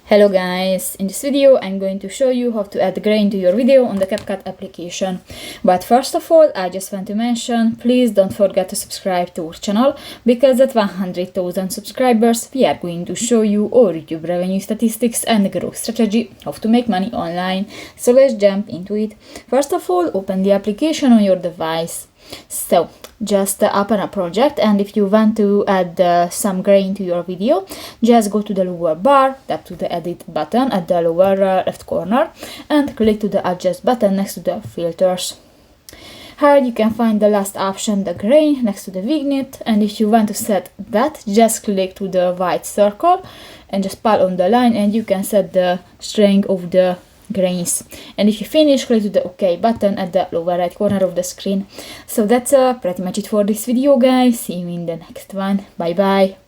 Hello guys, in this video I'm going to show you how to add grain to your video on the CapCut application. But first of all, I just want to mention, please don't forget to subscribe to our channel, because at 100,000 subscribers we are going to show you all YouTube revenue statistics and growth strategy, how to make money online. So let's jump into it. First of all, open the application on your device. So just open a project, and if you want to add some grain to your video, just go to the lower bar, tap to the edit button at the lower left corner and click to the adjust button next to the filters. Here you can find the last option, the grain, next to the vignette, and if you want to set that, just click to the white circle and just pull on the line and you can set the strength of the grains. And if you finish, click to the OK button at the lower right corner of the screen. So that's pretty much it for this video, guys. See you in the next one. Bye bye.